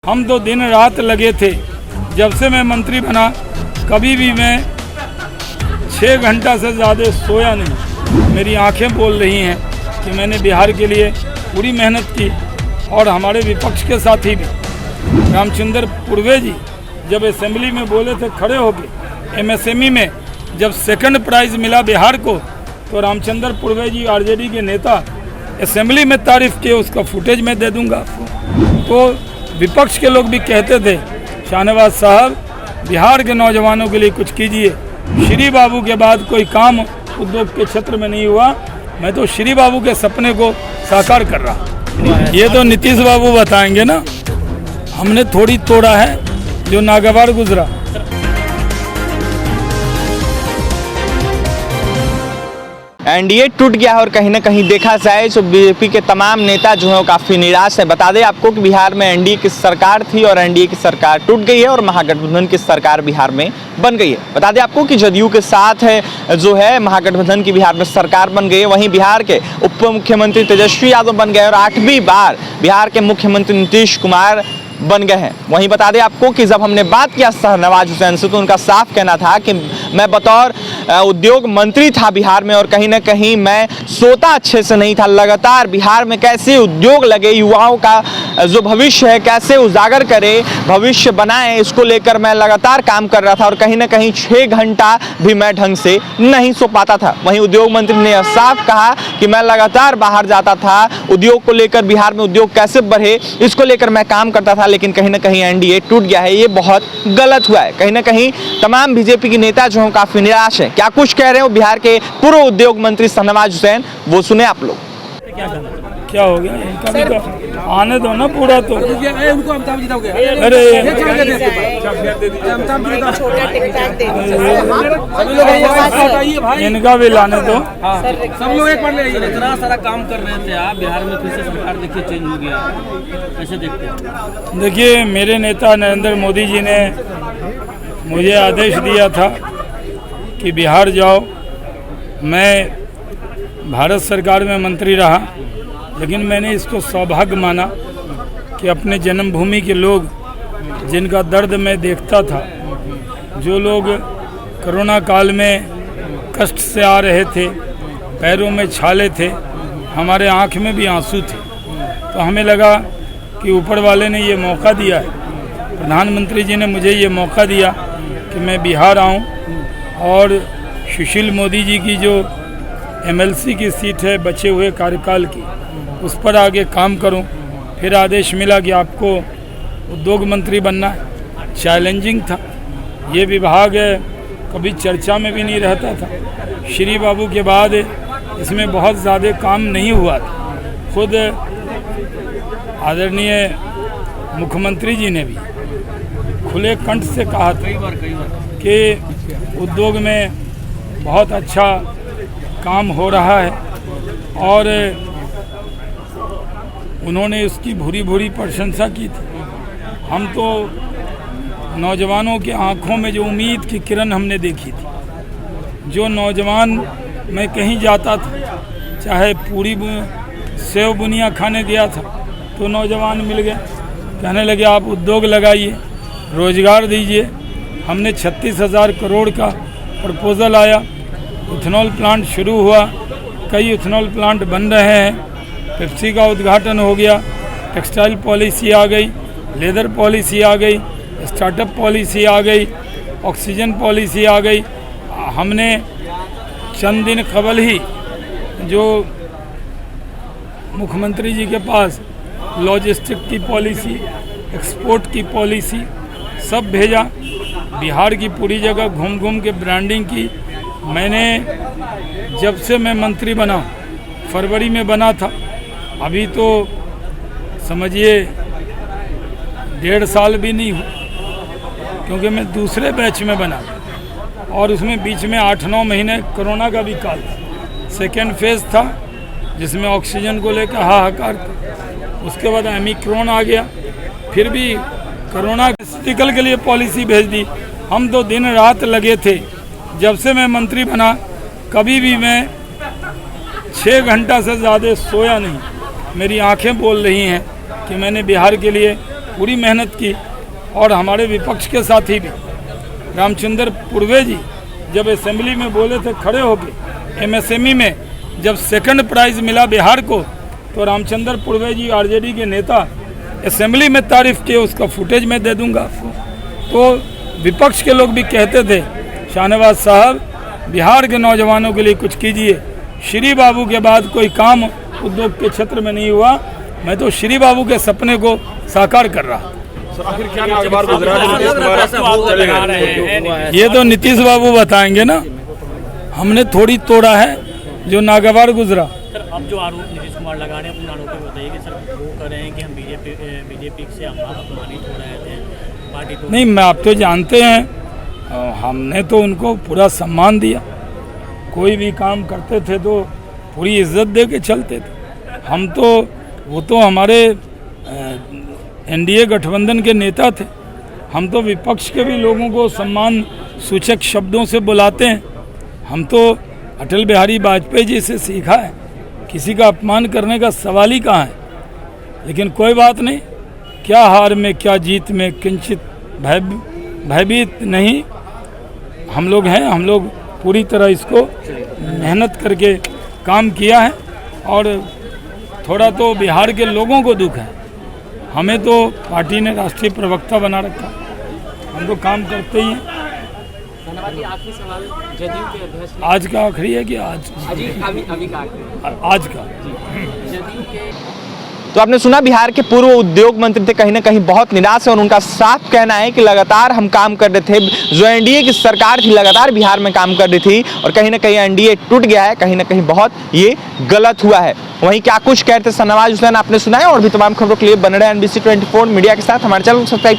हम तो दिन रात लगे थे। जब से मैं मंत्री बना कभी भी मैं 6 घंटा से ज़्यादा सोया नहीं। मेरी आंखें बोल रही हैं कि मैंने बिहार के लिए पूरी मेहनत की। और हमारे विपक्ष के साथी भी रामचंद्र पूर्वे जी जब असेंबली में बोले थे खड़े होके एमएसएमई में जब सेकंड प्राइज़ मिला बिहार को, तो रामचंद्र पूर्वे जी आरजेडी के नेता असेंबली में तारीफ़ किए। उसका फुटेज मैं दे दूंगा आपको। तो विपक्ष के लोग भी कहते थे शाहनवाज साहब बिहार के नौजवानों के लिए कुछ कीजिए। श्री बाबू के बाद कोई काम उद्योग के क्षेत्र में नहीं हुआ। मैं तो श्री बाबू के सपने को साकार कर रहा। ये तो नीतीश बाबू बताएंगे ना, हमने थोड़ी तोड़ा है जो नागवार गुजरा। एनडीए टूट गया है और कहीं ना कहीं देखा जाए तो बीजेपी के तमाम नेता जो हैं वो काफ़ी निराश है। बता दें आपको कि बिहार में एनडीए की सरकार थी और एनडीए की सरकार टूट गई है और महागठबंधन की सरकार बिहार में बन गई है। बता दें आपको कि जदयू के साथ है जो है महागठबंधन की बिहार में सरकार बन गई है। वहीं बिहार के उप मुख्यमंत्री तेजस्वी यादव बन गए और 8वीं बार बिहार के मुख्यमंत्री नीतीश कुमार बन गए हैं। वहीं बता दें आपको कि जब हमने बात किया शाहनवाज हुसैन से तो उनका साफ कहना था कि मैं बतौर उद्योग मंत्री था बिहार में और कहीं ना कहीं मैं सोता अच्छे से नहीं था। लगातार बिहार में कैसे उद्योग लगे, युवाओं का जो भविष्य है कैसे उजागर करे, भविष्य बनाए, इसको लेकर मैं लगातार काम कर रहा था और कहीं ना कहीं 6 घंटा भी मैं ढंग से नहीं सो पाता था। वहीं उद्योग मंत्री ने साफ कहा कि मैं लगातार बाहर जाता था, उद्योग को लेकर बिहार में उद्योग कैसे बढ़े इसको लेकर मैं काम करता था। लेकिन कहीं ना कहीं एनडीए टूट गया है, ये बहुत गलत हुआ है। कहीं ना कहीं तमाम बीजेपी के नेता जो हैं काफी निराश हैं। क्या कुछ कह रहे हो बिहार के पूर्व उद्योग मंत्री शाहनवाज हुसैन, वो सुने आप लोग। क्या हो गया इनका भी तो आने दो ना पूरा। तो उनको अमिताभ जीता हो गया। अरे इनका भी लाने दो। सब लोग एक बार ले आइए। इतना सारा काम कर रहे थे आप बिहार में, फिर से सरकार देखिए चेंज हो गया, कैसे देखते हैं? देखिए, मेरे नेता नरेंद्र मोदी जी ने मुझे आदेश दिया था कि बिहार जाओ। मैं भारत सरकार में मंत्री रहा, लेकिन मैंने इसको सौभाग्य माना कि अपने जन्मभूमि के लोग जिनका दर्द मैं देखता था, जो लोग कोरोना काल में कष्ट से आ रहे थे, पैरों में छाले थे, हमारे आँख में भी आंसू थे, तो हमें लगा कि ऊपर वाले ने ये मौका दिया है, प्रधानमंत्री जी ने मुझे ये मौका दिया कि मैं बिहार आऊँ और सुशील मोदी जी की जो एमएलसी की सीट है बचे हुए कार्यकाल की, उस पर आगे काम करूं। फिर आदेश मिला कि आपको उद्योग मंत्री बनना है। चैलेंजिंग था, ये विभाग कभी चर्चा में भी नहीं रहता था। श्री बाबू के बाद इसमें बहुत ज़्यादा काम नहीं हुआ था। खुद आदरणीय मुख्यमंत्री जी ने भी खुले कंठ से कहा था कि उद्योग में बहुत अच्छा काम हो रहा है और उन्होंने उसकी भूरी भूरी प्रशंसा की थी। हम तो नौजवानों की आंखों में जो उम्मीद की किरण हमने देखी थी, जो नौजवान मैं कहीं जाता था, चाहे पूरी सेव बुनिया खाने गया था तो नौजवान मिल गए, कहने लगे आप उद्योग लगाइए, रोजगार दीजिए। हमने 36,000 करोड़ का प्रपोजल आया, इथेनॉल प्लांट शुरू हुआ, कई इथेनॉल प्लांट बन रहे हैं, पेप्सी का उद्घाटन हो गया, टेक्सटाइल पॉलिसी आ गई, लेदर पॉलिसी आ गई, स्टार्टअप पॉलिसी आ गई, ऑक्सीजन पॉलिसी आ गई। हमने चंद दिन कबल ही जो मुख्यमंत्री जी के पास लॉजिस्टिक की पॉलिसी, एक्सपोर्ट की पॉलिसी सब भेजा। बिहार की पूरी जगह घूम घूम के ब्रांडिंग की। मैंने जब से मैं मंत्री बना, फरवरी में बना था, अभी तो समझिए 1.5 साल भी नहीं हुआ, क्योंकि मैं दूसरे बैच में बना और उसमें बीच में 8-9 महीने कोरोना का भी काल था। सेकेंड फेज़ था जिसमें ऑक्सीजन को लेकर हाहाकार था। उसके बाद ओमिक्रॉन आ गया, फिर भी कोरोना स्टिकल के लिए पॉलिसी भेज दी। हम तो दिन रात लगे थे। जब से मैं मंत्री बना कभी भी मैं 6 घंटा से ज़्यादा सोया नहीं। मेरी आंखें बोल रही हैं कि मैंने बिहार के लिए पूरी मेहनत की, और हमारे विपक्ष के साथी भी रामचंद्र पूर्वे जी जब असेंबली में बोले थे खड़े होके, एमएसएमई में जब सेकंड प्राइज मिला बिहार को, तो रामचंद्र पूर्वे जी आरजेडी के नेता असेंबली में तारीफ किए, उसका फुटेज मैं दे दूंगा आपको। तो विपक्ष के लोग भी कहते थे शाहनवाज साहब बिहार के नौजवानों के लिए कुछ कीजिए। श्री बाबू के बाद कोई काम उद्योग के क्षेत्र में नहीं हुआ, मैं तो श्री बाबू के सपने को साकार कर रहा। ये तो नीतीश बाबू बताएंगे ना, हमने थोड़ी तोड़ा है जो नागवार गुजरा। सर अब जो आरोप नीतीश कुमार लगा रहे हैं, अपने आरोप बताइए कि सर वो कर रहे हैं कि हम बीजेपी से हम अपमानित हो रहे थे पार्टी को। नहीं, मैं आप तो जानते हैं, हमने तो उनको पूरा सम्मान दिया, कोई भी काम करते थे तो पूरी इज्जत दे के चलते थे हम तो। वो तो हमारे एनडीए गठबंधन के नेता थे, हम तो विपक्ष के भी लोगों को सम्मान सूचक शब्दों से बुलाते हैं। हम तो अटल बिहारी वाजपेयी जी से सीखा है, किसी का अपमान करने का सवाल ही कहाँ है। लेकिन कोई बात नहीं, क्या हार में क्या जीत में किंचित भयभीत नहीं, हम लोग हैं। हम लोग पूरी तरह इसको मेहनत करके काम किया है, और थोड़ा तो बिहार के लोगों को दुख है, हमें तो पार्टी ने राष्ट्रीय प्रवक्ता बना रखा, हम तो काम करते ही हैं। आखिरी सवाल, जदयू के अध्यक्ष आज का आखिरी है कि आज का जदयू के तो आपने सुना, बिहार के पूर्व उद्योग मंत्री थे, कहीं ना कहीं बहुत निराश है, और उनका साफ कहना है कि लगातार हम काम कर रहे थे, जो एनडीए की सरकार थी लगातार बिहार में काम कर रही थी, और कहीं ना कहीं एनडीए टूट गया है, कहीं ना कहीं बहुत ये गलत हुआ है। वहीं क्या कुछ कहते शाहनवाज हुसैन आपने सुना है, और भी तमाम खबरों के लिए बन रहे NBC 24 मीडिया के साथ हमारे चैनल को सब्सक्राइब